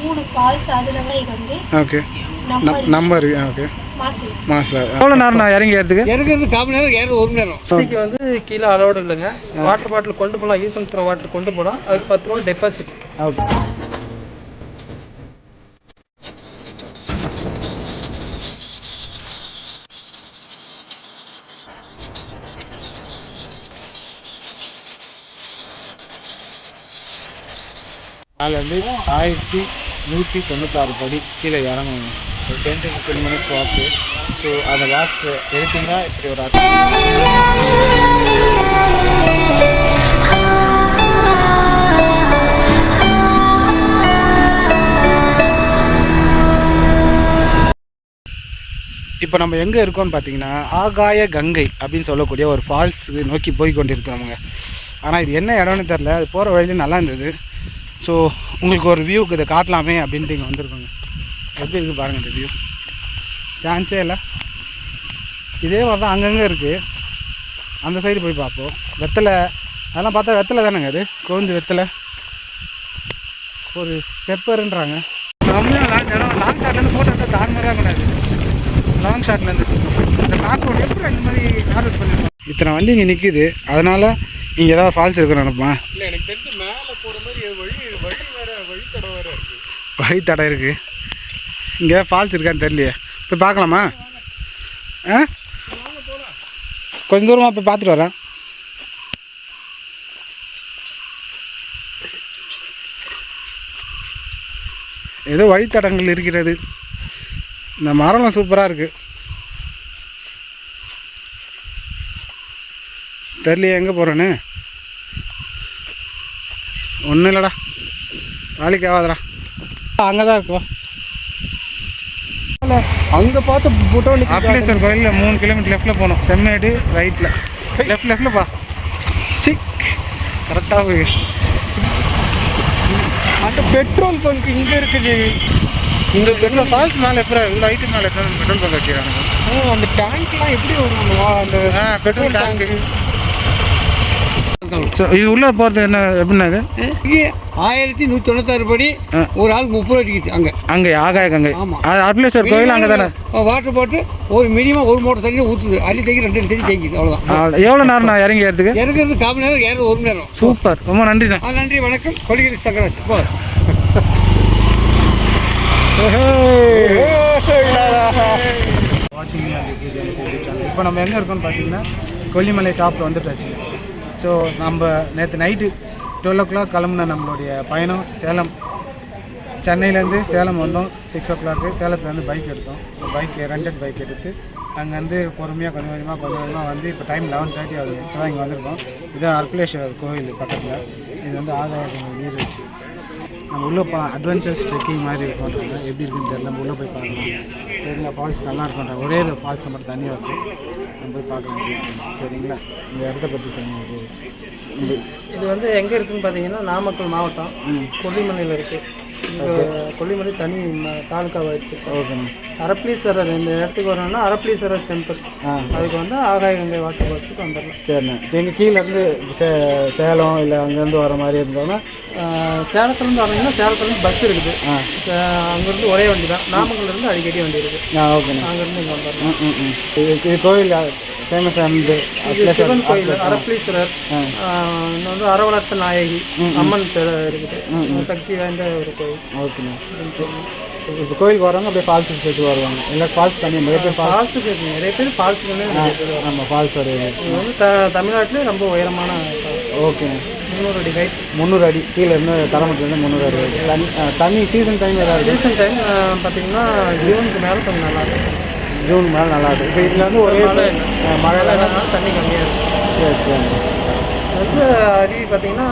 3 falls அதுல வந்து okay number okay மாஸ்ல எவ்வளோ நேரம் நான் இறங்கிறதுக்கு கால் மணி நேரம் ஏறது 1 மணி நேரம். ஸ்டிக்கு வந்து கீழே அலோடு இல்லைங்க. வாட்டர் பாட்டில் கொண்டு போகலாம், யூஸ் பண்ணுற வாட்டர் கொண்டு போகலாம். அதுக்கு 10 ரூபா டெபாசிட். ஓகே. அதுலேருந்து 1196 படி கீழே இறங்கணும். ஒரு 10 to 15 மினிட்ஸ் வாக்கு. ஸோ அந்த வாக் எடுத்திங்கன்னா இப்படி ஒரு இப்போ நம்ம எங்கே இருக்கோம்னு பார்த்தீங்கன்னா ஆகாய கங்கை அப்படின்னு சொல்லக்கூடிய ஒரு ஃபால்ஸ் நோக்கி போய் கொண்டிருக்கிறோமுங்க. ஆனால் இது என்ன இடம்னு தெரில, அது போகிற வழியில நல்லா இருந்தது. ஸோ உங்களுக்கு ஒரு வியூக்கு இதை காட்டலாமே அப்படின்ட்டு இங்கே வந்திருக்கோங்க. எப்படி இருக்குது பாருங்கள் இந்த வியூ, சான்ஸே இல்லை. இதே மாதிரி தான் அங்கங்கே இருக்குது. அந்த சைடு போய் பார்ப்போம். வெத்தலை அதெல்லாம் பார்த்தா வெத்தலை தானேங்க, அது கோந்து வெத்தலை, ஒரு பெப்பருன்றாங்க. கம்மியாக லாங் ஷாட்லேருந்து ஃபோட்டோ எடுத்தால் தார்மராக கூடாது. லாங் ஷாட்லேருந்து இந்த பேக்ரவுண்ட் எப்படி இந்த மாதிரி ஹார்வெஸ்ட் பண்ணிருக்கோம். இத்தனை வண்டி இங்கே நிற்கிது, அதனால் இங்கே ஏதாவது ஃபால்ஸ் இருக்குன்னு நினைப்பேன். இல்லை, எனக்கு தெரிஞ்சு மேலே போகிற மாதிரி வழி தடை இருக்குது. இங்கே ஃபால்ஸ் இருக்கான்னு தெரியலையே, போய் பார்க்கலாமா? கொஞ்சம் தூரமாக போய் பார்த்துட்டு வரேன். ஏதோ வழித்தடங்கள் இருக்கிறது. இந்த மரம்லாம் சூப்பராக இருக்குது. தெரியலையே எங்கே போகிறேன்னு. ஒன்றும் இல்லைடா, நாளைக்கு ஆகாதடா. அங்கே தான் இருக்குவா. அங்கே பார்த்து புட்டோலி அப்ளேஸ்வர் கோயிலில் 3 கிலோமீட்டர் லெஃப்ட்டில் போகணும். செம்மேடு ரைட்டில் லெஃப்டில் பா. சிக் கரெக்டாக போய் அந்த பெட்ரோல் பங்க் இங்கே இருக்குது. இந்த பெட்ரோல் ஃபால்ஸ் மேலே எப்போ இவ்வளோ ஹைட்டு மேலே பெட்ரோல் பங்க் வச்சுக்கிறாங்க. அந்த டேங்க்லாம் எப்படி வரும்? அந்த பெட்ரோல் டேங்க்கு. ஸோ இது உள்ளே போகிறது என்ன எப்படின்னா, இது 1196 படி ஒரு ஆள் 30 ரூபா டிக்கெட். அங்கே ஆகாய கங்கை. ஆமாம், அது அப்ளேஸ்வர் கோயில் அங்கே தானே. வாட்டர் போட்டு ஒரு மினிமம் 1 மூட்டை தண்ணி ஊற்றுது. அள்ளி தேங்கி 2 தண்ணி தேங்கிது, அவ்வளோதான். எவ்வளோ நேரம் நான் இறங்கிறதுக்கு? இறங்குறது கால் மணி நேரம், ஏறது 1 மணி நேரம். சூப்பர், ரொம்ப நன்றிண்ணா. நன்றி, வணக்கம். கொடிகிரி தங்கராஜ். வாட்சிங் இப்போ நம்ம எங்கே இருக்கோம்னு பார்த்தீங்கன்னா கொல்லிமலை டாப்பில் வந்துட்டாச்சு. ஸோ நம்ம நேற்று நைட்டு 12 o'clock கிளம்புன நம்மளுடைய பயணம் சேலம். சென்னையிலேருந்து சேலம் வந்தோம் 6 o'clock. சேலத்துலேருந்து பைக் எடுத்தோம். பைக் ரெண்டட் பைக் எடுத்து அங்கேருந்து பொறுமையாக கொஞ்சம் கொஞ்சமாக வந்து இப்போ டைம் 11:30 ஆகுது. இப்போ தான் இங்கே வந்திருக்கோம். இதுதான் அர்க்குலேஸ்வர் கோயில் பக்கத்தில். இது வந்து ஆகாய நீர் வச்சு நம்ம உள்ளே போகலாம். அட்வென்ச்சர்ஸ் ட்ரெக்கிங் மாதிரி இருக்கும்ன்றாங்க. எப்படி இருக்குன்னு தெரியல, நம்ம உள்ளே போய் பார்க்கலாம். சரிங்களா, ஃபால்ஸ் நல்லா இருக்கும்ன்றாங்க. ஒரே ஒரு ஃபால்ஸ் மட்டும் தண்ணியாக இருக்கும், நம்ம போய் பார்க்கலாம். எப்படி இருக்குன்னு சரிங்களா. இந்த இடத்த பற்றி சொல்லுங்கள். இது வந்து எங்கே இருக்குதுன்னு பார்த்தீங்கன்னா நாமக்கல் மாவட்டம் கொல்லிமலையில் இருக்குது. கொல்லிமலை தனி தாலுக்காவாயிடுச்சு. ஓகேண்ணா. அரப்ளீஸ்வரர் இந்த இடத்துக்கு வரணும்னா அரப்ளீஸ்வரர் டெம்பிள், அதுக்கு வந்து ஆகாய கங்கை வாட்டர் ஃபால்ஸுக்கு வந்துடலாம். சரிண்ணா. எங்கள் கீழேருந்து சேலம் இல்லை அங்கேருந்து வர மாதிரி இருந்தோன்னா, சேலத்துலேருந்து வரீங்கன்னா சேலத்துலேருந்து பஸ் இருக்குது. அங்கேருந்து ஒரே வண்டி தான். நாமக்கல்லேருந்து அடிக்கடி வண்டி இருக்குது. ஓகேண்ணா. அங்கேருந்து இங்கே வந்துடலாம். இது கோயில் ஃபேமஸ் வந்து சிவன் கோயில் அரப்ளீஸ்வரர். இன்னும் வந்து அரவணத்த நாயகி அம்மன் இருக்குது. சக்தி வாய்ந்த ஒரு கோயில். ஓகேண்ணா. இப்போ கோயிலுக்கு வரவங்க அப்படியே ஃபால்ஸுக்கு சேர்த்து வருவாங்க. இல்லை ஃபால்ஸ் தண்ணி நிறைய பேர் ஃபால்ஸுக்கு நிறைய பேர் ஃபால்ஸுக்கு நம்ம ஃபால்ஸ் வருது. இது வந்து தமிழ்நாட்டிலே ரொம்ப உயரமான. ஓகேண்ணா. 300 அடி ஹைட். 300 அடி கீழே இருந்து தரமட்டிலேருந்து 300 அடி தண்ணி சீசன் டைம் ஏதாவது? சீசன் டைம் பார்த்தீங்கன்னா ஜூனுக்கு மேலே கொஞ்சம் நல்லாயிருக்கும். ஜூன் மேலே நல்லாயிருக்கும். இப்போ இதில் வந்து ஒரே மழைனால தண்ணி கம்மியாக இருக்கும். சரி சரி. வந்து அருவி பார்த்தீங்கன்னா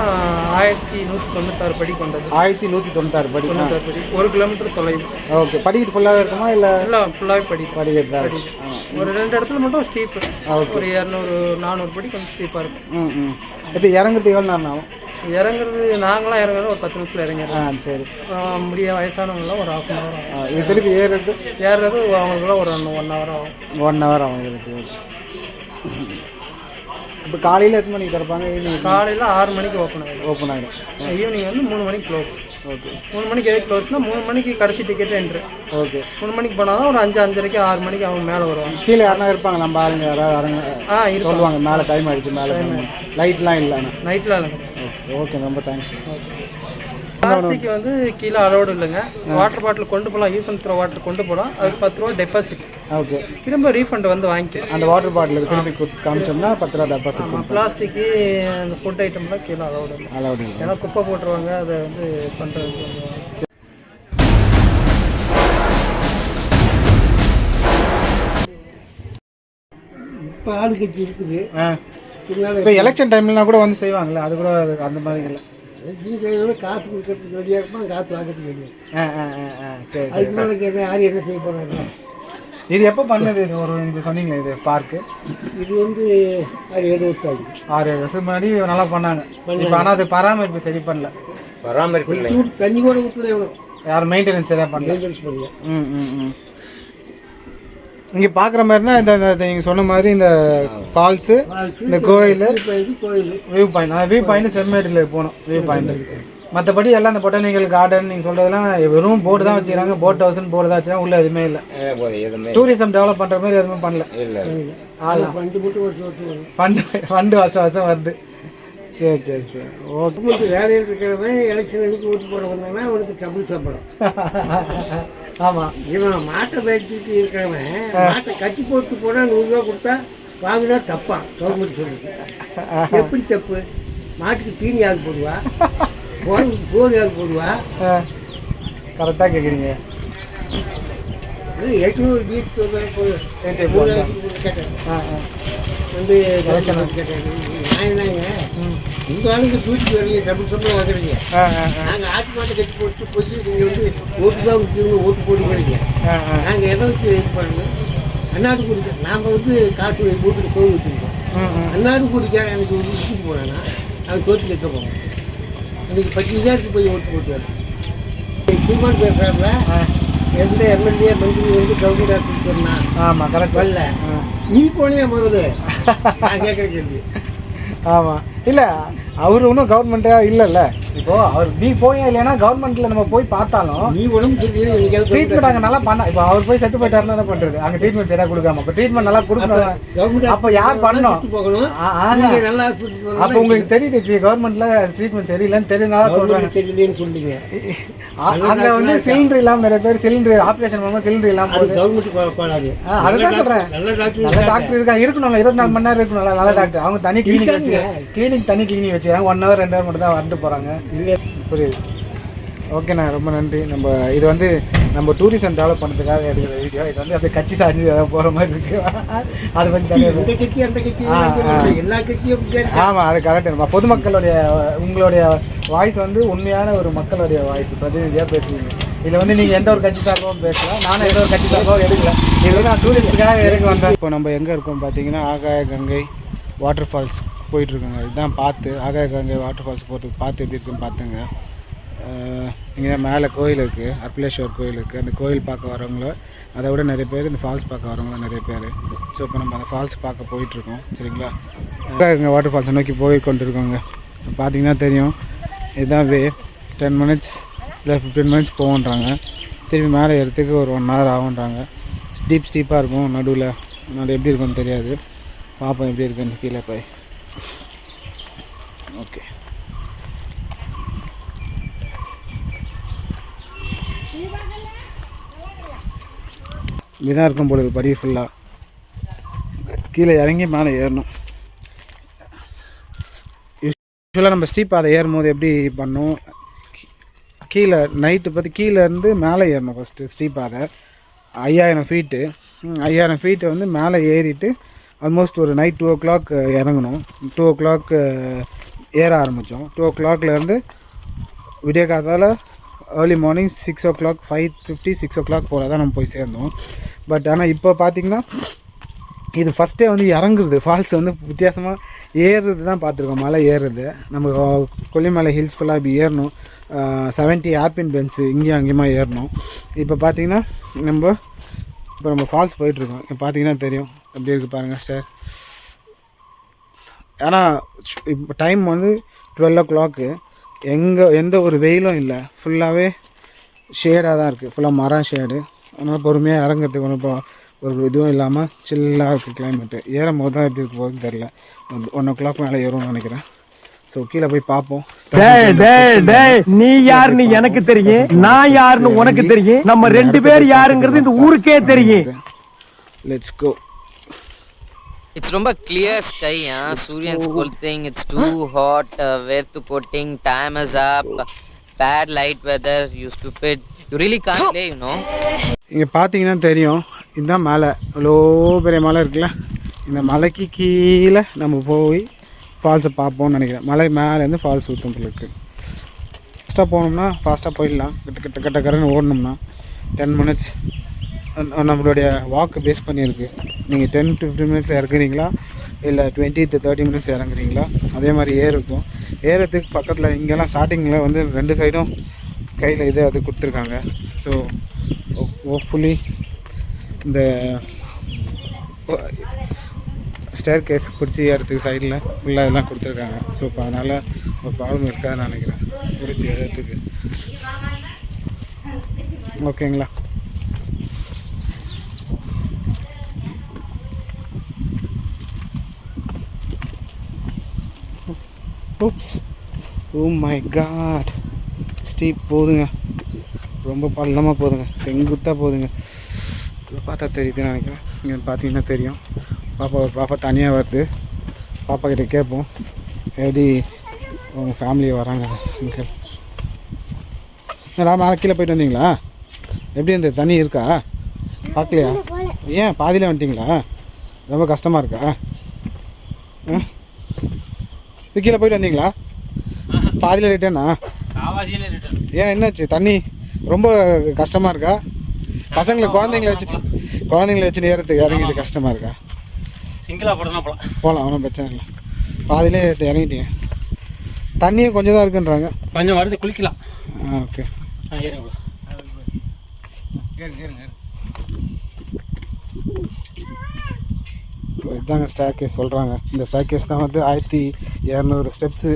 1196 படி கொண்டது. 1196 படி. 96 படி, 1 கிலோமீட்டர் தொலைவு. ஓகே. படிக்கட்டு ஃபுல்லாகவே இருக்குமா இல்லை? இல்லை, ஃபுல்லாகவே படிக்கட்டு தான். ஒரு 2 இடத்துல மட்டும் ஸ்டீப்பு. ஒரு 200-400 படி கொஞ்சம் ஸ்டீப்பாக இருக்கும். இப்போ இறங்குறது எவ்வளோ நேரம் ஆகும்? இறங்குறது நாங்களாம் இறங்குறது ஒரு 10 நிமிஷத்தில் இறங்கிடுறோம். சரி. வயசானவங்களாம் ஒரு 1/2 hour ஆகும். இது திருப்பி ஏறுறது அவங்களுக்குலாம் ஒரு 1 hour ஆகும். 1 hour ஆகும் இருக்கு. இப்போ காலையில் எத்தனை மணிக்கு திறப்பாங்க? ஈவினிங் காலையில் 6 மணிக்கு ஓப்பன் ஆகிடும். ஈவினிங் வந்து 3 மணிக்கு க்ளோஸ். ஓகே 3 மணிக்கு எது க்ளோஸ்னா 3 மணிக்கு கடைசி டிக்கெட் என்ட்ரு. ஓகே 3 மணிக்கு போனால் தான் ஒரு 5:30க்கு 6 மணிக்கு அவங்க மேலே வருவாங்க. கீழே யாருனா இருப்பாங்க நம்ம ஆளுங்க யாராவது வரங்க சொல்லுவாங்க மேலே டைம் ஆகிடுச்சு மேலே லைட்லாம் இல்லைண்ணா நைட்லாம் இல்லை. ஓகே ஓகே ரொம்ப தேங்க்ஸ். பிளாஸ்டிக் வந்து கீழே அலோடு இல்லைங்க. வாட்டர் பாட்டில் கொண்டு போகலாம், யூஸ் அண்ட் த்ரோ வாட்டர் கொண்டு போகலாம். அதுக்கு 10 ரூபா டெபாசிட். ஓகே திரும்ப ரீஃபண்ட் வந்து வாங்கிக்கலாம். அந்த வாட்டர் பாட்டிலுக்கு திருப்பி காமிச்சோம்னா 10 ரூபா டெபாசிட். பிளாஸ்டிக்கு அந்த ஃபுட் ஐட்டம்லாம் கீழே அலோடு இல்லை. அலோடு இல்லை, ஏன்னா குப்பை போட்டுருவாங்க. அதை வந்து பண்ணுறது இப்போ ஆளுங்கட்சி இருக்குது. இப்போ எலெக்ஷன் டைம்லாம் கூட வந்து செய்வாங்கல்ல, அது கூட அந்த மாதிரி இல்லை. எலெக்ஷன் டைமில் காசு கொடுக்கறதுக்கு ரெடியாக இருப்பான், காசு வாங்கிறதுக்கு ரெடியாக. சரி அதுக்கு மேலே கேட்க யார் என்ன செய்ய போகிறாங்க? இது எப்போ பண்ணது? இது ஒரு இப்போ சொன்னீங்களே இது பார்க்கு, இது வந்து 6-7 வருஷம் ஆகுது. 6-7 வருஷம் முன்னாடி நல்லா பண்ணாங்க. இப்போ ஆனால் அது பராமரிப்பு சரி பண்ணல. பராமரிப்பு இல்லை, தண்ணி கூட ஊற்றல, எவ்வளோ யாரும் மெயின்டெனன்ஸ் சரியாக பண்ணல. மெயின்டெனன்ஸ் பண்ணல. இங்கே பார்க்குற மாதிரினா இந்த நீங்கள் சொன்ன மாதிரி இந்த ஃபால்ஸு, இந்த கோயில், வியூ பாயிண்ட். வியூ பாயிண்ட் செம்மேட்டில் போகணும். வியூ பாயிண்ட் மற்றபடி எல்லாம் இந்த பொட்டானிக்கல் கார்டன் நீங்கள் சொல்கிறதுலாம் வெறும் போர்டு தான் வச்சுக்கிறாங்க. போட் ஹவுஸ்னு போர்டு தான் வச்சுருக்காங்க, உள்ள எதுவுமே இல்லை. டூரிசம் டெவலப் பண்ணுற மாதிரி எதுவுமே பண்ணல. ஃபண்டு வருஷம் வருஷம் வருது. சரி சரி சரி ஓகே. வேலையில் இருக்கிறவன் எலெக்ஷன் அன்னைக்கு ஓட்டு போட வந்தாங்கன்னா அவனுக்கு டபுள் சம்பளம். ஆமாம், இவன் மாட்டை பேச்சுட்டு இருக்கிறவன் மாட்டை கட்டி போட்டு போனால் 100 ரூபா கொடுத்தா வாங்கினா தப்பா கவர்மெண்ட் சொல்லுது. எப்படி தப்பு? மாட்டுக்கு தீனி யாரு போடுவா, உடம்புக்கு சோறு யாரு போடுவா? கரெக்டாக கேட்குறீங்க. 800 பீச் கேட்டேன் வந்து கேட்டேன். நாங்க உங்கள் ஆளுக்கு தூக்கிட்டு வரீங்க, டபுள் சம்பளம் வாங்குறீங்க. நாங்கள் ஆட்டு மாட்டை கட்டி போட்டு போய் நீங்கள் வந்து ஓட்டு தான் வச்சுக்கணும், ஓட்டு போட்டுக்கிறீங்க. நாங்கள் எதை வச்சு இது பண்ணணும்? அன்னாடு குடிக்க நாம் வந்து காசு வீட்டுக்கு சோறு வச்சுருக்கோம். அன்னாடு குடிக்க எனக்கு வந்து விட்டுட்டு போனான்னா அவன் சோத்து கேட்க போவோம். இன்றைக்கி 10,000 போய் ஓட்டு போட்டு சீமான் பேசுகிறாருல, எந்த எம்எல்ஏ மந்திரி வந்து கவர்மெண்ட் ஆஃபீஸ் சொன்னா. ஆமாம் கரெக்ட். வரல, நீ போனியா முதல்ல? நான் கேட்குற கேள்வி. ஆமாம், இல்லை அவர் ஒன்றும் கவர்மெண்ட்டாக இல்லைல்ல. இப்போது அவர் நீ போயா இல்லைன்னா கவர்மெண்ட்டில் நம்ம போய் பார்த்தாலும் நீ உடம்பு சரியில்லை, ட்ரீட்மெண்ட் அங்கே நல்லா பண்ண. இப்போ அவர் போய் செத்து போயிட்டாருன்னா என்ன பண்ணுறது? அங்கே ட்ரீட்மெண்ட் சரியாக கொடுக்காம. இப்போ ட்ரீட்மெண்ட் நல்லா கொடுக்கணும். அப்போ யார் பண்ணணும்? நல்லா அப்போ உங்களுக்கு தெரியுது கவர்மெண்ட்டில் ட்ரீட்மெண்ட் சரியில்லைன்னு தெரியுதுனால சொல்கிறாங்க. சரியில்லைன்னு சொல்லிங்க. அங்கே வந்து சிலிண்டர் இல்லாமல் நிறைய பேர் சிலிண்டர் ஆப்ரேஷன் பண்ணும்போது சிலிண்டர் இல்லாமல் போகுது. கவர்மெண்ட் பாடாது. அதுதான் சொல்கிறேன். நல்ல டாக்டர் இருக்காங்க, இருக்கணும். 24 மணி நேரம் இருக்கணும் நல்ல டாக்டர். அவங்க தனி கிளினிக் வச்சு தனி கிளினிக் வச்சுக்கிறாங்க. 1 hour 2 hour மட்டும் தான் வந்துட்டு போகிறாங்க. இல்லை புரியுது. ஓகேண்ணா, ரொம்ப நன்றி. நம்ம இது வந்து நம்ம டூரிசம் டெவலப் பண்ணுறதுக்காக எடுக்கிற வீடியோ. இது வந்து அப்படியே கட்சி சார்ஜ் ஏதாவது போகிற மாதிரி இருக்கு. அதை பற்றி எல்லா கட்சியும். ஆமாம், அது கரெக்டு. நம்ம பொதுமக்களுடைய உங்களுடைய வாய்ஸ் வந்து உண்மையான ஒரு மக்களுடைய வாய்ஸ் பிரதிநிதியாக பேசுவீங்க. இதில் வந்து நீங்கள் எந்த ஒரு கட்சி சார்பாகவும் பேசலாம், நானும் எந்த ஒரு கட்சி சார்பாகவும் எடுக்கல. இது வந்து நான் டூரிஸ்ட்டுக்காக எடுக்க வந்தேன். இப்போ நம்ம எங்கே இருக்கோம் பார்த்தீங்கன்னா ஆகாய கங்கை வாட்டர் ஃபால்ஸ் போயிட்டுருக்குங்க. இதுதான் பார்த்து ஆகாய கங்கை வாட்டர் ஃபால்ஸ் போகிறதுக்கு பார்த்து எப்படி இருக்குன்னு பார்த்துங்க. இங்கே மேலே கோயில் இருக்குது, அர்பலேஸ்வர் கோயில் இருக்குது. அந்த கோயில் பார்க்க வரவங்கள அதை விட நிறைய பேர் இந்த ஃபால்ஸ் பார்க்க வரவங்களும் நிறைய பேர். ஸோ இப்போ நம்ம அந்த ஃபால்ஸ் பார்க்க போயிட்டுருக்கோம். சரிங்களா? இங்கே வாட்டர் ஃபால்ஸை நோக்கி போய் கொண்டுருக்கோங்க. பார்த்தீங்கன்னா தெரியும், இதுதான் வே. 10 minutes இல்லை 15 minutes போகன்றாங்க. திரும்பி மேலே ஏறத்துக்கு ஒரு 1 hour ஆகுன்றாங்க. ஸ்டீப்பாக இருக்கும். நடுவில் எப்படி இருக்குன்னு தெரியாது. பார்ப்போம் எப்படி இருக்குன்னு கீழே போய். ஓகே, இப்படிதான் இருக்கும் பொழுது படி ஃபுல்லாக கீழே இறங்கி மேலே ஏறணும். யூஸ்வலாக நம்ம ஸ்டீப் அதை ஏறும்போது எப்படி பண்ணோம், கீழே நைட்டு பற்றி கீழேருந்து மேலே ஏறணும். ஃபஸ்ட்டு ஸ்டீப் அதை 5000 ஃபீட்டு. 5000 ஃபீட்டு வந்து மேலே ஏறிட்டு ஆல்மோஸ்ட் ஒரு நைட் 2 o'clock இறங்கணும். 2 o'clock ஏற ஆரம்பித்தோம். 2 o'clockலேருந்து விடிய காத்தால் ஏர்லி மார்னிங் 6 o'clock 5:50 6 o'clock போல் தான் நம்ம போய் சேர்ந்தோம். பட் ஆனால் இப்போ பார்த்திங்கன்னா இது ஃபஸ்ட்டே வந்து இறங்குறது ஃபால்ஸ் வந்து வித்தியாசமாக ஏறுறது தான் பார்த்துருக்கோம். மலை ஏறுறது நம்ம கொல்லிமலை ஹில்ஸ் ஃபுல்லாக இப்படி ஏறணும். 70 ஏர்பின் பென்ஸு இங்கேயும் அங்கேயுமா ஏறணும். இப்போ பார்த்திங்கன்னா நம்ம ஃபால்ஸ் போயிட்டுருக்கோம். இப்போ பார்த்திங்கன்னா தெரியும் எப்படி இருக்குது பாருங்கள் சார். ஆனால் இப்போ டைம் வந்து 12 o'clock. எந்த ஒரு வெயிலும் இல்லை, ஃபுல்லாகவே ஷேடாக தான் இருக்குது, ஃபுல்லாக மரம் ஷேடு. அதனால் பொறுமையாக இறங்கிறதுக்கு ஒன்றும் ஒரு இதுவும் இல்லாமல் சில்லாக இருக்குது கிளைமேட்டு. ஏறும் போது தான் எப்படி இருக்க போகுதுன்னு தெரில. 1 o'clock மேலே ஏறும்னு நினைக்கிறேன். ஸோ கீழே போய் பார்ப்போம். நீ யாருன்னு எனக்கு தெரியும், நான் யாருன்னு உனக்கு தெரியும், நம்ம 2 பேர் யாருங்கிறது இந்த ஊருக்கே தெரியும். Let's go. It's ரொம்ப clear sky, Suryan's colting, it's too hot, வேர்த்து coating, time is up, bad light weather, you stupid, you really can't play, you know. இங்கே பார்த்தீங்கன்னா தெரியும், இதுதான் மலை, அவ்வளோ பெரிய மலை இருக்குல்ல. இந்த மலைக்கு கீழே நம்ம போய் ஃபால்ஸை பார்ப்போம்னு நினைக்கிறேன். மலை மேலேருந்து ஃபால்ஸ் ஊற்றும் இருக்குது. ஃபாஸ்ட்டாக போனோம்னா ஃபாஸ்ட்டாக போயிடலாம். கிட்ட கரன்னு ஓடணும்னா 10 minutes நம்மளுடைய வாக்கு பேஸ் பண்ணியிருக்கு. நீங்கள் 10 to 15 minutes இறங்குறீங்களா இல்லை 20 to 30 minutes இறங்குறீங்களா. அதே மாதிரி ஏறத்துக்கு பக்கத்தில் இங்கெல்லாம் ஸ்டார்டிங்கில் வந்து 2 சைடும் கையில் இது அது கொடுத்துருக்காங்க. ஸோ ஹோப்ஃபுல்லி இந்த ஸ்டேர் கேஸ் பிடிச்சி ஏறத்துக்கு சைடில் ஃபுல்லாக இதெல்லாம் கொடுத்துருக்காங்க. ஸோ இப்போ அதனால் ஒரு ப்ராப்ளம் இருக்காதுன்னு நினைக்கிறேன் பிடிச்சி ஏறத்துக்கு. ஓகேங்களா. ஓ மை காட், ஸ்டீப் போகுதுங்க, ரொம்ப பள்ளமாக போகுதுங்க, செங்குத்தாக போகுதுங்க. இதை பார்த்தா தெரியுதுன்னு நினைக்கிறேன். இங்கே பார்த்தீங்கன்னா தெரியும். பாப்பா தனியாக வருது. பாப்பா கிட்டே கேட்போம் எப்படி உங்கள் ஃபேமிலி வராங்க. அங்கிள் மேலே கீழே போயிட்டு வந்தீங்களா? எப்படி இந்த தண்ணி இருக்கா? பார்க்கலையா? ஏன் பாதியில் வந்துட்டிங்களா? ரொம்ப கஷ்டமாக இருக்கா? கீழே போயிட்டு வந்தீங்களா? பாதியில் ரிட்டர்னா? ஏன் என்னாச்சு? தண்ணி ரொம்ப கஷ்டமாக இருக்கா? பசங்களை குழந்தைங்கள வச்சுட்டு ஏறத்துக்கு இறங்கிது கஷ்டமாக இருக்கா? போகலாம், ஒன்றும் பிரச்சனை இல்லை. பாதியிலே இறங்கிட்டீங்க. தண்ணியும் கொஞ்சம் தான் இருக்குன்றாங்க. கொஞ்சம் வருது, குளிக்கலாம். ஓகே. இதுதாங்க ஸ்டேர் கேஸ் சொல்கிறாங்க. இந்த ஸ்டேர் கேஸ் தான் வந்து 1200 ஸ்டெப்ஸு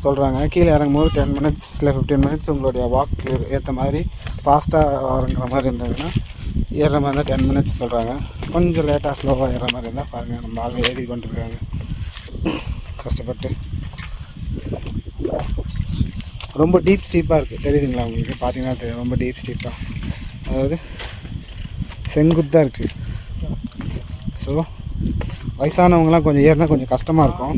சொல்கிறாங்க. கீழே இறங்கும்போது 10 minutes இல்லை 15 minutes உங்களுடைய வாக்கு ஏற்ற மாதிரி ஃபாஸ்ட்டாக இறங்குற மாதிரி இருந்ததுன்னா ஏறுற மாதிரி தான் 10 minutes சொல்கிறாங்க. கொஞ்சம் லேட்டாக ஸ்லோவாக ஏறுற மாதிரி இருந்தால் பாருங்கள், நம்ம ஆளுங்க ஏறி கொண்டுருக்காங்க கஷ்டப்பட்டு. ரொம்ப டீப் ஸ்டீப்பாக இருக்குது, தெரியுதுங்களா உங்களுக்கு? பார்த்தீங்கன்னா தெரியும், ரொம்ப டீப் ஸ்டீப்பாக, அதாவது செங்குத்தாக இருக்குது. ஸோ வயசானவங்களாம் கொஞ்சம் ஏறினா கொஞ்சம் கஷ்டமாக இருக்கும்.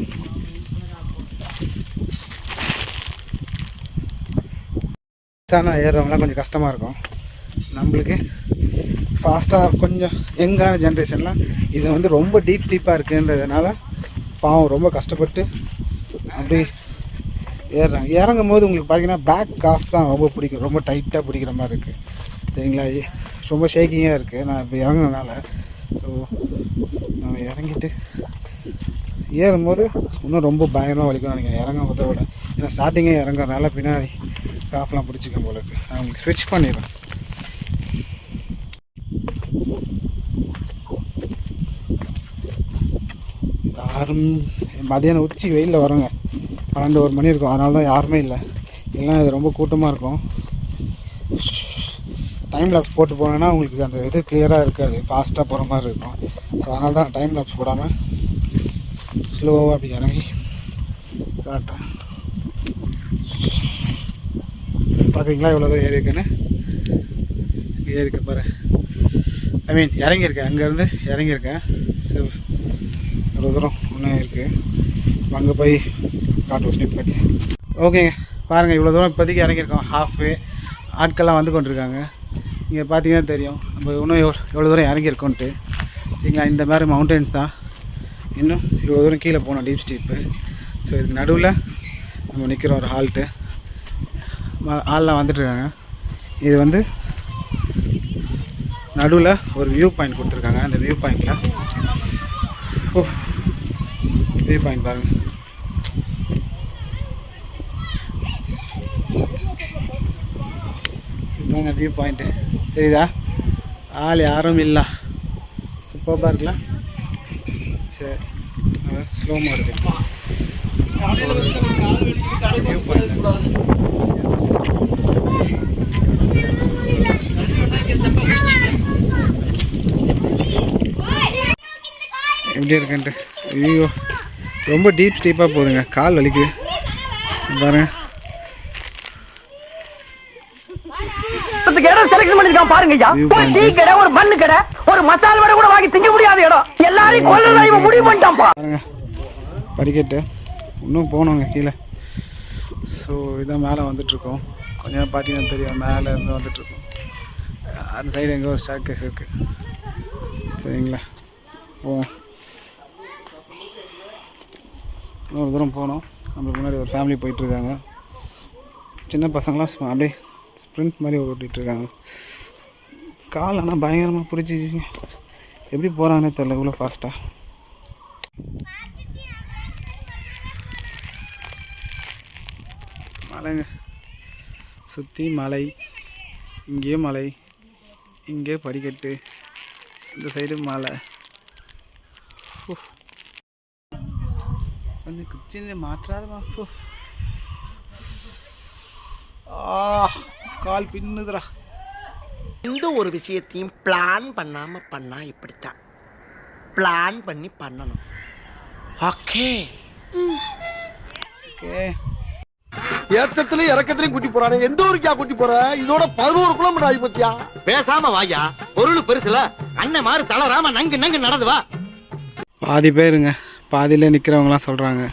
வயசான ஏறுறவங்களாம் கொஞ்சம் கஷ்டமாக இருக்கும். நம்மளுக்கு ஃபாஸ்ட்டாக கொஞ்சம் யங்கான ஜென்ரேஷன்லாம் இது வந்து ரொம்ப டீப் ஸ்டீப்பாக இருக்குன்றதுனால பாவம் ரொம்ப கஷ்டப்பட்டு அப்படி ஏறுறாங்க. இறங்கும் போது உங்களுக்கு பார்த்தீங்கன்னா பேக் காஃப் தான் ரொம்ப பிடிக்கும், ரொம்ப டைட்டாக பிடிக்கிற மாதிரி இருக்குது, சரிங்களா? ரொம்ப ஷேக்கிங்காக இருக்குது நான் இப்போ இறங்குனதுனால. ஸோ நம்ம இறங்கிட்டு ஏறும்போது இன்னும் ரொம்ப பயமாக வலிக்கும் நினைக்கிறேன் இறங்கும் போதை விட. ஏன்னா ஸ்டார்டிங்கே இறங்குறதுனால பின்னாடி காஃப்லாம் பிடிச்சிக்கும் போல இருக்குது. நான் உங்களுக்கு ஸ்விட்ச் பண்ணிடுறேன். யாரும் மதியானம் உச்சி வெயிலில் வரோங்க, 12-1 மணி இருக்கும், அதனால தான் யாருமே இல்லை. இல்லைன்னா இது ரொம்ப கூட்டமாக இருக்கும். டைம் லாப்ஸ் போட்டு போனேன்னா உங்களுக்கு அந்த இது கிளியராக இருக்காது, ஃபாஸ்ட்டாக போகிற மாதிரி இருக்கும். ஸோ அதனால தான் டைம் லாப்ஸ் போடாமல் ஸ்லோவாக அப்படி இறங்கி காட்டுறேன். பார்க்குறீங்களா எவ்வளோ தான் ஏறி இருக்குன்னு? ஏறிக்க பாரு, இறங்கியிருக்கேன், அங்கேருந்து இறங்கியிருக்கேன். சரி, இவ்வளோ தூரம் ஒன்றும் இருக்குது, அங்கே போய் காட்டுவோம் ஸ்னிப்பட்ஸ். ஓகேங்க, பாருங்கள் இவ்வளோ தூரம் இப்போதைக்கு இறங்கியிருக்கோம். ஹாஃப்வே ஆட்கள்லாம் வந்து கொண்டிருக்காங்க. இங்கே பார்த்தீங்கன்னா தெரியும் நம்ம இன்னும் எவ்வளோ தூரம் இறங்கியிருக்கோன்ட்டு, சரிங்களா? இந்த மாதிரி மவுண்டன்ஸ் தான், இன்னும் இவ்வளோ தூரம் கீழே போனோம் டீப் ஸ்டீப்பு. ஸோ இதுக்கு நடுவில் நம்ம நிற்கிறோம் ஒரு ஹால்ட்டு, ஆள்லாம் வந்துட்டுருக்காங்க. இது வந்து நடுவில் ஒரு வியூ பாயிண்ட் கொடுத்துருக்காங்க. அந்த வியூ பாயிண்டில் வியூ பாயிண்ட் பாருங்கள், இதுதாங்க வியூ பாயிண்ட்டு, தெரியுதா? ஆள் யாரும் இல்லை, சூப்பராக இருக்கலாம். சரி, ஸ்லோமாக இருக்குது. எப்படி இருக்குன்ட்டு ஐயோ ரொம்ப ஸ்டீப்பாக போகுதுங்க, கால் வலிக்கு பாருங்க. பாருங்க ஒரு மண்ணு கடை, ஒரு மசால் வடை கூட வாங்கி திங்க முடியாத இடம், எல்லாரையும் கொல்ல முடிவு பண்ணிட்டான் பாருங்க. படிக்கட்டு இன்னும் போனோங்க கீழே. ஸோ இதான் மேலே வந்துட்டுருக்கோம். கொஞ்சம் பார்த்தீங்கன்னா தெரியும், மேலே இருந்து வந்துட்டுருக்கோம். அந்த சைடு எங்கே ஒரு ஸ்டார் கேஸ் இருக்குது. சரிங்களா, போவோம். இன்னொரு தூரம் போனோம். நம்மளுக்கு முன்னாடி ஒரு ஃபேமிலி போயிட்டுருக்காங்க. சின்ன பசங்களாம் அப்படியே ஸ்ப்ரிண்ட் மாதிரி ஓட்டிகிட்ருக்காங்க. கால் ஆனால் பயங்கரமாக பிடிச்சிச்சிங்க. எப்படி போகிறாங்கன்னே தெரியல இவ்வளோ ஃபாஸ்ட்டாக. மலைங்க சுற்றி மலை, இங்கேயும் மலை, இங்கே படிக்கட்டு, இந்த சைடு மலை. கொஞ்சம் குச்சின்னு மாற்றாதமா. கால் பின்னுதுரா. எந்த ஒரு விஷயத்தையும் பிளான் பண்ணாம பண்ணா இப்படித்தான். பிளான் பண்ணி பண்ணணும். Okay okay. ஏத்தத்திலயும் இறக்கத்திலயும் கூட்டி போறானே, எந்த ஊருக்கா கூட்டி போற? இதோட 11 கிலோமீட்டர் ஆகி பத்தியா? பேசாம வாயா, பொருள் பெருசுல அண்ணன் மாதிரி தளராம நங்கு நங்கு நடந்து வா. பாதி பேருங்க பாதியில் நிற்கிறவங்களாம் சொல்கிறாங்க,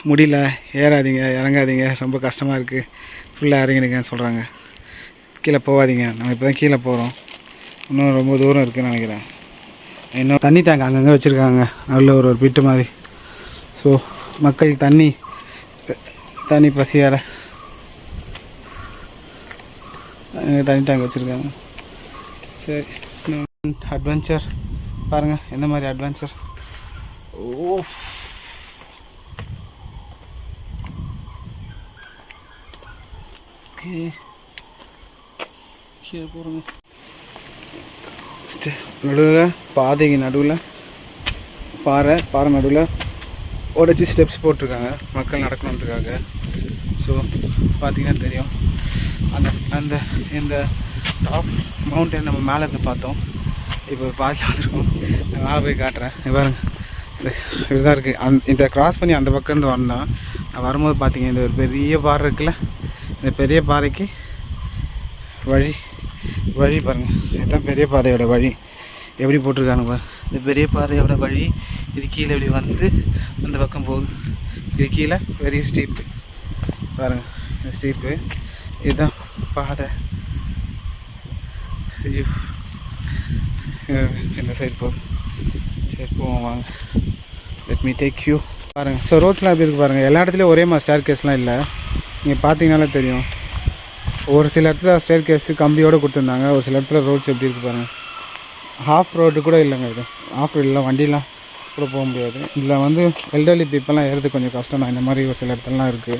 முடியல, ஏறாதீங்க, இறங்காதீங்க, ரொம்ப கஷ்டமாக இருக்குது, ஃபுல்லாக இறங்கிடுங்கன்னு சொல்கிறாங்க. கீழே போகாதீங்க, நம்ம இப்போ தான் கீழே போகிறோம், இன்னும் ரொம்ப தூரம் இருக்குதுன்னு நினைக்கிறேன். இன்னும் தண்ணி டேங்க் அங்கங்கே வச்சுருக்காங்க, நல்ல ஒரு பிட்டு மாதிரி. ஸோ மக்கள் தண்ணி பசியார தண்ணி டேங்க் வச்சுருக்காங்க. சரி, அட்வென்ச்சர் பாருங்கள் எந்த மாதிரி அட்வென்ச்சர். ஓ ஓகே, கீழே போகிறோங்க. நடுவில் பாதைக்கு நடுவில் பாறை நடுவில் உடச்சி ஸ்டெப்ஸ் போட்டிருக்காங்க மக்கள் நடக்கணுன்றதுக்காக. ஸோ பார்த்திங்கன்னா தெரியும், அந்த இந்த டாப் மவுண்டன் நம்ம மேலே இருந்து பார்த்தோம். இப்போ பாதியில் வந்துருக்கோம், நான் மேலே போய் காட்டுறேன். பாருங்க, இதுதான் இருக்குது. இந்த கிராஸ் பண்ணி அந்த பக்கம் இருந்து வந்தோம். நான் வரும்போது பார்த்தீங்க, இந்த ஒரு பெரிய பாறை இருக்குல்ல, இந்த பெரிய பாறைக்கு வழி பாருங்கள். இதுதான் பெரிய பாதையோட வழி, எப்படி போட்டிருக்காங்க பாருங்க. இந்த பெரிய பாதையோட வழி இது கீழே இப்படி வந்து அந்த பக்கம் போகுது. இது கீழே பெரிய ஸ்டீப்பு பாருங்கள், இந்த ஸ்டீப்பு இதுதான் பாதை. ஐயோ, இந்த சைடு போகுது. சரி போவோம் வாங்க, லெட் மீ டேக் யூ. பாருங்கள், ஸோ ரோட்ஸ்லாம் எப்படி இருக்குது பாருங்கள். எல்லா இடத்துலையும் ஒரே மாதிரி ஸ்டேர் கேஸ்லாம் இல்லை, நீங்கள் பார்த்தீங்கனாலே தெரியும். ஒரு சில இடத்துல ஸ்டேர் கேஸு கம்பியோடு கொடுத்துருந்தாங்க, ஒரு சில இடத்துல ரோட்ஸ் எப்படி இருக்குது பாருங்கள். ஹாஃப் ரோடு கூட இல்லைங்க, இது ஹாஃப் ரோடெலாம் வண்டிலாம் கூட போக முடியாது. இதில் வந்து எல்டர்லி பீப்புளெலாம் ஏறது கொஞ்சம் கஷ்டம் தான், இந்த மாதிரி ஒரு சில இடத்துலலாம் இருக்குது.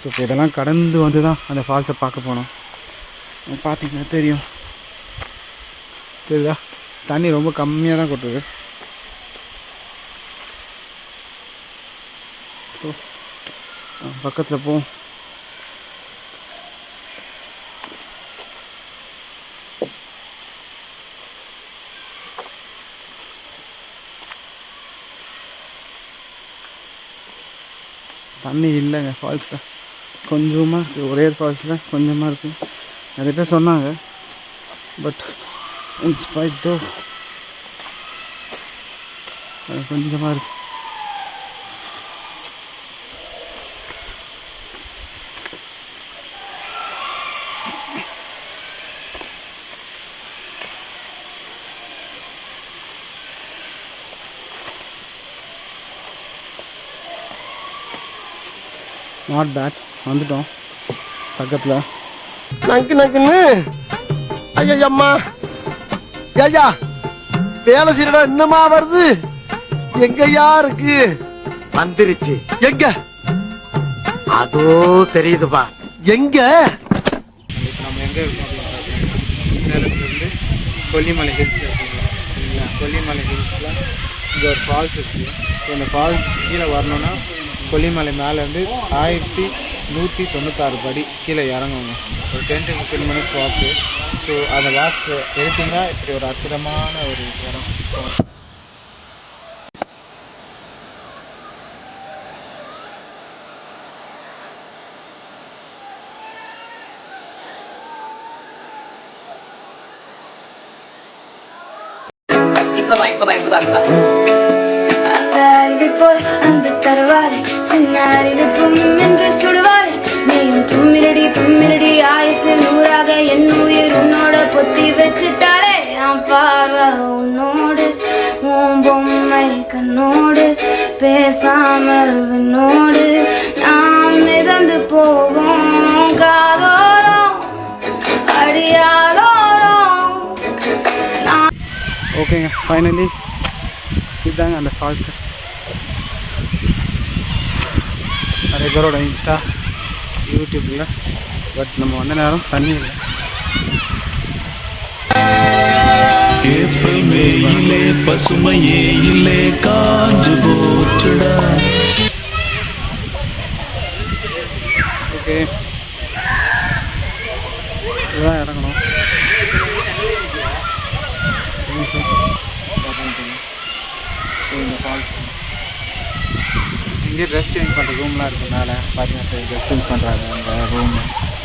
ஸோ இப்போ இதெல்லாம் கடந்து வந்து தான் அந்த ஃபால்ஸை பார்க்க போனோம். பார்த்தீங்கன்னா தெரியும், தெரியுதா, தண்ணி ரொம்ப கம்மியாக தான் கொட்டுது. ஸோ பக்கத்தில் போவோம். தண்ணி இல்லைங்க ஃபால்ஸில், கொஞ்சமாக இருக்குது. ஒரே ஃபால்ஸில் கொஞ்சமாக இருக்குது. நிறைய பேர் சொன்னாங்க, பட் இன்ஸ்பைட் தோ கொஞ்சமாக இருக்குது. நாட் பேட், வந்துட்டோம் பக்கத்தில். நங்குன்னு ஐயம்மா, ஐயா வேலை செய்யறா இன்னமா வருது? எங்கயா இருக்கு? வந்துருச்சு. எங்க? அதோ தெரியுதுப்பா. எங்க? இப்போ நம்ம எங்கே இருக்கோம் அப்படின்னு பார்த்தீங்கன்னா, சேலத்துலேருந்து கொல்லிமலை ஹில்ஸ் இருக்குங்களா, சரிங்களா? கொல்லிமலை ஹில்ஸில் இங்கே ஒரு ஃபால்ஸ் இருக்குது. ஸோ இந்த ஃபால்ஸுக்கு கீழே வரணுன்னா கொல்லிமலை மேலேருந்து 1196 படி கீழே இறங்குவோங்க. ஒரு 10 to 15 minutes வாக்கு. ஸோ அந்த வாக் எடுத்திங்கன்னா இப்படி ஒரு அற்புதமான ஒரு இடம். அந்த தருவாரே சின்ன அறிவிப்பும் என்று சுடுவாரே நீயும் தும்மிரடி ஆயுசு 100ஆக என் உயிர் உன்னோட பொத்தி வச்சுட்டாரே நான் பார்வை உன்னோடு உன் பொம்மை கண்ணோடு பேசாமல் விண்ணோடு நாம் மிதந்து போவோம் காதோரம் அடியாலோரம். ஓகேங்க, ஃபைனலி இதுதாங்க அந்த ஃபால்ஸு. நிறைய பேரோட இன்ஸ்டா யூடியூப்பில், பட் நம்ம வந்த நேரம் தண்ணி இல்லை. ஏப்ரல் மேயிலே பசுமையே இல்லை காஞ்சு போச்சுடா. ஓகே, இதுதான் இறங்கணும். இந்த ஃபால்ஸ் இங்கே ட்ரெஸ் சேஞ்ச் பண்ணுற ரூம்லாம் இருக்குனால பார்த்தீங்கன்னா ட்ரெஸ் சேஞ்ச் பண்ணுறாங்க அந்த ரூமு.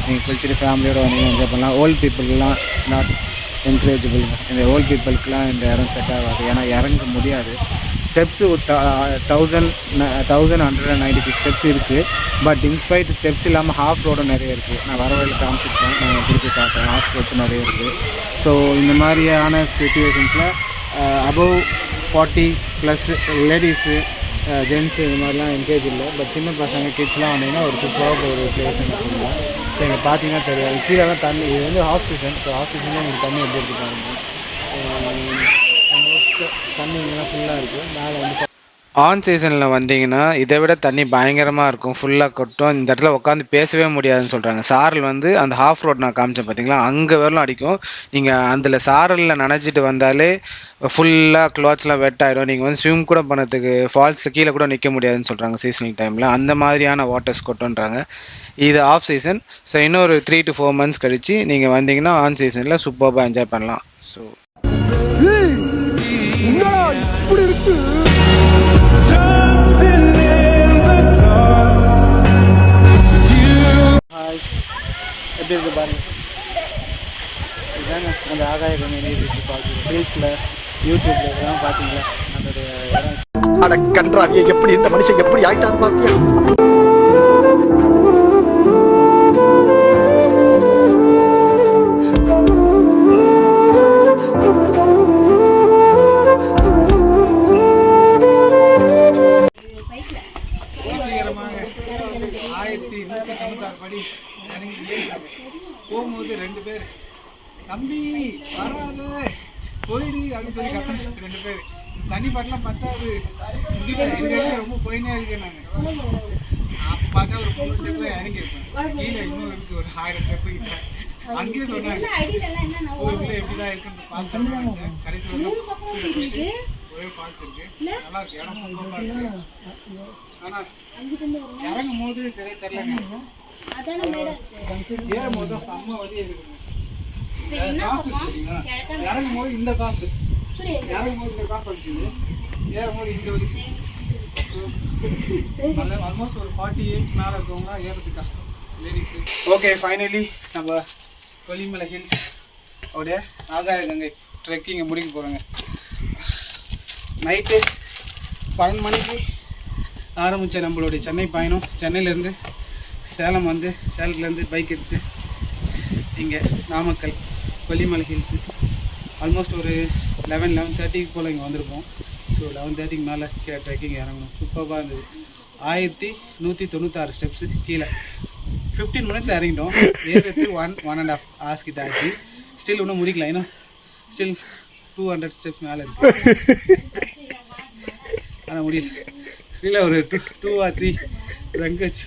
நீங்கள் குளிச்சுட்டு ஃபேமிலியோடு வந்தீங்கன்னா என்ஜாய் பண்ணலாம். ஓல்டு பீப்புளெலாம் நாட் என்கரேஜபிள். இந்த ஓல்டு பீப்புளுக்குலாம் இந்த இடம் செட் ஆகாது, ஏன்னா இறங்க முடியாது. ஸ்டெப்ஸு 1196 ஸ்டெப்ஸ் இருக்குது. பட் இன்ஸ்பைட் ஸ்டெப்ஸ் இல்லாமல் ஹாஃப் ரோடும் நிறைய இருக்குது. நான் வர வழியில் காமிச்சிருக்கேன், நான் திருப்பி காட்டுறேன். ஹாஃப் ரோட்ஸ் நிறைய இருக்குது. ஸோ இந்த மாதிரியான சிச்சுவேஷன்ஸில் அபவ் 40+ லேடிஸு ஜென்ஸு இது மாதிரிலாம் என்கேஜ் இல்லை. பட் சின்ன பசங்க கிட்ஸ்லாம் வந்தீங்கன்னா ஒரு சூப்பராக ஒரு பிளேஸ் சொல்லுங்கள். ஸோ இங்கே பார்த்தீங்கன்னா தெரியாது, கீழே தான் தண்ணி. இது வந்து ஆஃப் சீசன். ஸோ ஆஃப் சீசனில் உங்களுக்கு தண்ணி எப்படி இருக்குது பாருங்கள். தண்ணி இங்கெல்லாம் ஃபுல்லாக இருக்குது. மேலே வந்து ஆன் சீசனில் வந்தீங்கன்னா இதை விட தண்ணி பயங்கரமாக இருக்கும், ஃபுல்லாக கொட்டும். இந்த இடத்துல உட்காந்து பேசவே முடியாதுன்னு சொல்கிறாங்க. சாரல் வந்து அந்த ஹாஃப் ரோட் நான் காமிச்சேன் பார்த்தீங்களா, அங்கே வரலும் அடிக்கும். நீங்கள் அதில் சாரலில் நனைச்சிட்டு வந்தாலே ஃபுல்லாக க்ளாத்ஸ்லாம் வெட் ஆகிடும். நீங்கள் வந்து ஸ்விம் கூட பண்ணதுக்கு ஃபால்ஸில் கீழே கூட நிற்க முடியாதுன்னு சொல்கிறாங்க சீசனல் டைமில். அந்த மாதிரியான வாட்டர்ஸ் கொட்டுன்றாங்க. இது ஆஃப் சீசன். ஸோ இன்னொரு 3 to 4 months கழித்து நீங்கள் வந்தீங்கன்னா ஆன் சீசனில் சூப்பராக என்ஜாய் பண்ணலாம். ஸோ இப்படி இருக்கு. எப்படி இருக்கு பாருங்க. இதுதாங்க அந்த ஆகாய கங்கை நீர் ரீல்ஸில் யூடியூப்ல இதெல்லாம் பார்த்தீங்களா அதோடைய இடம். அட கன்றாவிய, எப்படி இந்த மனுஷன் எப்படி ஆயிட்டான்னு பார்த்தியா? போகும்போது 2 பேர் தம்பி வராது போயிடு அப்படின்னு சொல்லி கத்தணும். 2 பேர் தண்ணி பாட்டெலாம் பத்தாது, ரொம்ப போயினே இருக்கேன் நான். அப்போ பார்த்தா ஒரு 3 ஸ்டெப் தான் இறங்கியிருப்பேன். கீழே இன்னும் இருக்குது ஒரு 1000 ஸ்டெப்பு கிட்ட. அங்கேயே சொன்னாங்க ஊருக்குள்ளே எப்படி தான் இருக்குன்னு பார்த்து கடைசி ஒரே ஃபால்ஸ் இருக்குது, நல்லா இருக்கு இடம் சூப்பராக இருக்குது. ஆனால் இறங்கும் போது தெரியலங்க, ஏறும் போது செம்ம வழி இருக்குங்க. இறங்கும் போது இந்த காசு, இறங்கும் போது இந்த காசு அடிச்சுது, ஏறும் போது இந்த வழி. ஆல்மோஸ்ட் ஒரு 48 மேலே இருக்கவங்க ஏறதுக்கு கஷ்டம் லேடிஸு. ஓகே, ஃபைனலி நம்ம கொல்லிமலை ஹில்ஸ் உடைய ஆகாய கங்கை ட்ரெக்கிங்கை முடிக்க போகிறோங்க. நைட்டு 12 மணிக்கு ஆரம்பித்த நம்மளுடைய சென்னை பயணம். சென்னையிலேருந்து சேலம் வந்து சேலத்துலேருந்து பைக் எடுத்து இங்கே நாமக்கல் கொல்லிமலை ஹில்ஸு ஆல்மோஸ்ட் ஒரு 11-11:30 போல் இங்கே வந்திருப்போம். ஸோ 11:30 மேலே கீழே ட்ரெக்கிங் இறங்கணும். சூப்பராக இருந்தது. 1196 ஸ்டெப்ஸு கீழே 15 மினிட்ஸில் இறங்கிட்டோம். ஏறது 1.5 hours கிட்ட ஆச்சு. ஸ்டில் இன்னும் முடிக்கல, ஏன்னா ஸ்டில் 200 ஸ்டெப்ஸ் மேலே இருக்குது. ஆனால் முடியல, கீழே ஒரு 2 or 3 ரங்கச்சு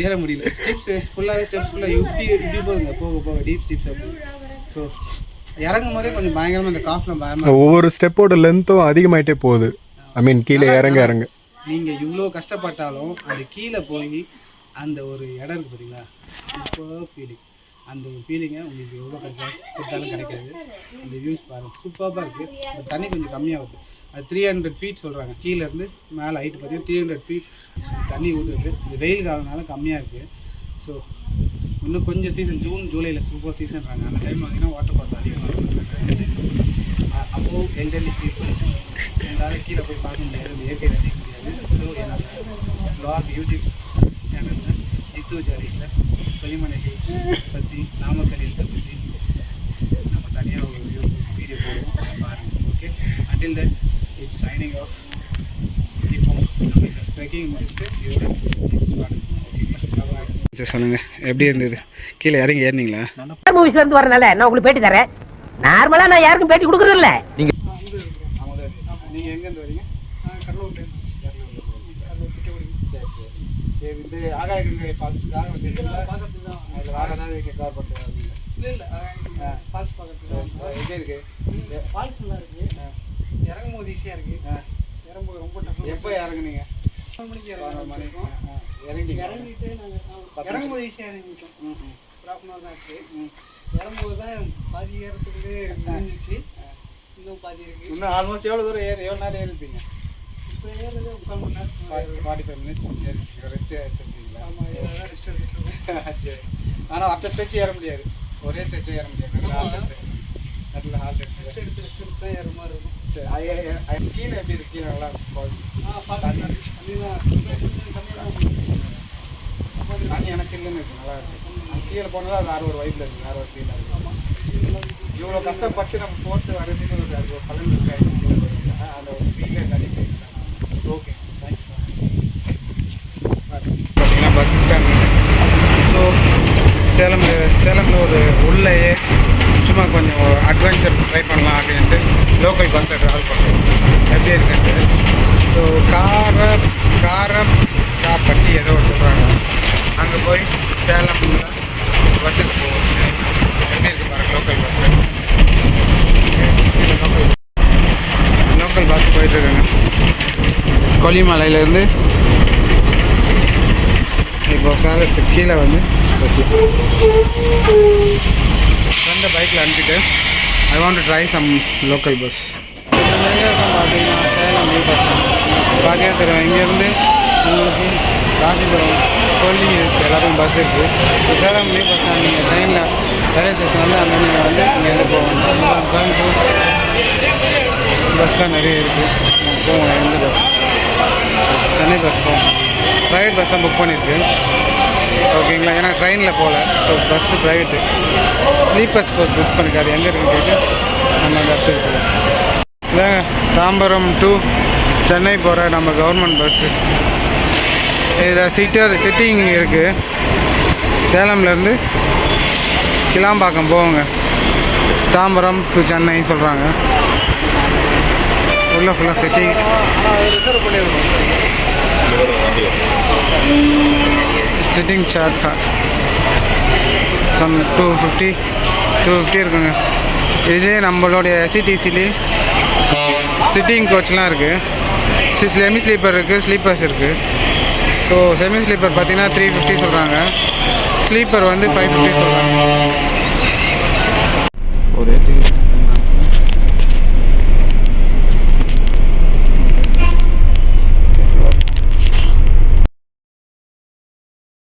ஏற முடியல. ஸ்டெப்ஸு ஃபுல்லாகவே ஸ்டெப்ஸ் ஃபுல்லாக இப்படி போகுதுங்க, போக போக டீப் ஸ்டெப்ஸ் அப்படி. ஸோ இறங்கும் போதே கொஞ்சம் பயங்கரமாக இந்த காஃபில் பயமாக ஒவ்வொரு ஸ்டெப்போட லென்த்தும் அதிகமாகிட்டே போகுது. ஐ மீன் கீழே இறங்க நீங்கள் இவ்வளோ கஷ்டப்பட்டாலும் அது கீழே போய் அந்த ஒரு இடம் இருக்குது பார்த்தீங்களா, சூப்பர் ஃபீலிங். அந்த ஒரு ஃபீலிங்கை உங்களுக்கு எவ்வளோ கொடுத்தாலும் கிடைக்காது. அந்த வியூஸ் பாருங்கள், சூப்பராக இருக்குது. அந்த தண்ணி கொஞ்சம் கம்மியாக வருது. அது 300 ஃபீட் சொல்கிறாங்க, கீழேருந்து மேலே ஹைட்டு பார்த்தீங்கன்னா 300 ஃபீட் தண்ணி ஊற்றுறது. இந்த வெயில் காலனால கம்மியாக இருக்குது. ஸோ இன்னும் கொஞ்சம் சீசன் ஜூன் ஜூலையில் சூப்பர் சீசன்றாங்க. அந்த டைம் பார்த்தீங்கன்னா வாட்டர் ஃபால்ஸ் அதிகமாக இருக்கும். அப்போது எல்டர்லி பீப்புள்ஸ் எங்களால் கீழே போய் பார்க்க முடியாது, அந்த இயற்கை ரசிக்க முடியாது. ஸோ என்னோட ப்ளாக் யூடியூப் சேனலில் ஜித்து ஜாலிஸில் கொல்லிமலை ஹில்ஸ் பற்றி, நாமக்கல் ஹில்ஸை பற்றி நம்ம தனியாக ஒரு வீடியோ போடுவோம், பாருங்கள். Okay, until then it's signing off. இப்போ நம்ம இந்த ட்ரெக்கிங் முடிச்சுட்டு இதோட நெக்ஸ்ட் பாருங்கள். ஓகே, சொல்லுங்கள் எப்படி இருந்தது? கீழே இறங்கி ஏறினீங்களா? மூவிஸ்ல இருந்து வரனால நான் உங்களுக்கு பேட்டி தரேன். நார்மலா நான் யாருக்கும் பேட்டி கொடுக்கறது இல்ல. நீங்கள் எங்கேருந்து வரீங்க? கடலூர்லேருந்து. சரி, இந்த ஆகாய கங்கை ஃபால்ஸுக்காக வந்தீங்களா? அதில் வேறு ஏதாவது கவர் பண்ணுறது? இல்லை, ஃபால்ஸ் பார்க்குறது. எங்கே இருக்குது? ஃபால்ஸ் எல்லாம் இருக்குது. இறங்கும் போது ஈஸியாக இருக்குது. இறங்கும்போது ரொம்ப டஃப். எப்போ இறங்குனீங்க? 4 மணிக்கு இறங்கிட்டோம். இறங்கிட்டு நாங்கள் இறங்கும்போது ஈஸியாக இறங்கிட்டோம். ½ மணி தான் ஆச்சு. இறங்கும்போது தான் பாதி ஏறத்துக்குள்ளே முடிஞ்சிச்சு. இன்னும் பாதி இருக்குது. இன்னும் ஆல்மோஸ்ட் எவ்வளோ தூரம் எவ்வளோ நேரம் ஏறிருப்பீங்க? இப்போ ஏறது 3/4 மணி நேரம். 45 மினிட்ஸ் ஏறிருக்கீங்க. ரெஸ்ட் எடுத்துருக்கீங்களா? ஆமாம், இதெல்லாம் ரெஸ்ட் எடுத்துருக்கோம். சரி, ஆனால் அடுத்த ஸ்ட்ரெச் ஏற முடியாது, ஒரே ஸ்ட்ரெச்சே ஏற முடியாது. நல்ல ஹால் ரெஸ்ட் எடுத்து தான் ஏற மாதிரி இருக்கும். சரி, கீழே எப்படி இருக்கு? கீழே நல்லா இருக்கும் ஃபால்ஸ். தண்ணி ஆனால் சில்லுன்னு இருக்குது, நல்லா இருக்குது. கீழே போனாலும் அது வேறு ஒரு வைப்பில் இருக்குது, வேறு ஒரு ஃபீலாக இருக்குது. ஆமாம், இவ்வளோ கஷ்டப்பட்டு நம்ம போட்டு வரதுன்னு அது ஒரு பலன் இருக்குது. அந்த ஒரு ஃபீலே தனி. Okay, thank you. பார்த்தீங்கன்னா பஸ் ஸ்டாண்ட். ஸோ சேலமில் ஒரு உள்ளேயே சும்மா கொஞ்சம் அட்வென்ச்சர் ட்ரை பண்ணலாம் அப்படின்ட்டு லோக்கல் பஸ்ஸில் ட்ராவல் பண்ணுறோம். எப்படி இருக்குன்ட்டு. ஸோ காரப்பட்டி ஏதோ ஒரு சொல்கிறாங்க. அங்கே போய் சேலமில் பஸ்ஸுக்கு போவோம். எப்படி இருக்குது பாருங்கள் லோக்கல் பஸ்ஸு. லோக்கல் பஸ் போயிட்டுருக்காங்க கொல்லிமலையிலேருந்து. இப்போ சேலத்துக்கு கீழே வந்து பஸ்ஸில் ஃப்ரெண்டை பைக்கில் அனுப்பிட்டு I want to try some local bus. பார்த்தீங்கன்னா சேலம் நியூ பஸ் பார்க்க தெரியும். இங்கேருந்து உங்களுக்கு ராசிபுரம், கொல்லி இருக்குது, எல்லாருக்கும் பஸ் இருக்குது. சேலம் நியூ பஸ் ஸ்டாண்ட் நீங்கள் ட்ரெயினில் ரயில்வே ஸ்டேஷன் வந்து அங்கே நீங்கள் வந்து இங்கேருந்து போகணும். கோயம்புத்தூர் பஸ்லாம் நிறைய இருக்குது. போவோம். எந்த பஸ்? சென்னை பஸ் போவோம். ப்ரைவேட் பஸ் தான் புக் பண்ணியிருக்கு. ஓகேங்களா, ஏன்னா ட்ரெயினில் போகல. ஸோ பஸ்ஸு ப்ரைவேட்டு ஸ்லீப்பர்ஸ் கோர்ஸ் புக் பண்ணிக்காது. எங்கே இருக்குன்னு கேட்டு நம்ம அந்த இடத்துக்கு போவோம். இதாங்க தாம்பரம் டு சென்னை போகிற நம்ம கவர்மெண்ட் பஸ்ஸு. இதில் சிட்டிங் இருக்குது. சேலம்லேருந்து கிளாம்பாக்கம் போவோங்க. தாம்பரம் டு சென்னை சொல்கிறாங்க. உள்ள ஃபுல்லாக சிட்டிங். ரிசர்வ் பண்ணியிருக்கோம். சிட்டிங் சார்ஜ் சம் 250 இருக்குங்க. இதே நம்மளுடைய எஸ்சிடிசிலே சிட்டிங் கோச்லாம் இருக்குது. செமி ஸ்லீப்பர் இருக்குது, ஸ்லீப்பர்ஸ் இருக்குது. ஸோ செமி ஸ்லீப்பர் பார்த்தீங்கன்னா 350 சொல்கிறாங்க. ஸ்லீப்பர் வந்து 550 சொல்கிறாங்க. ஒரு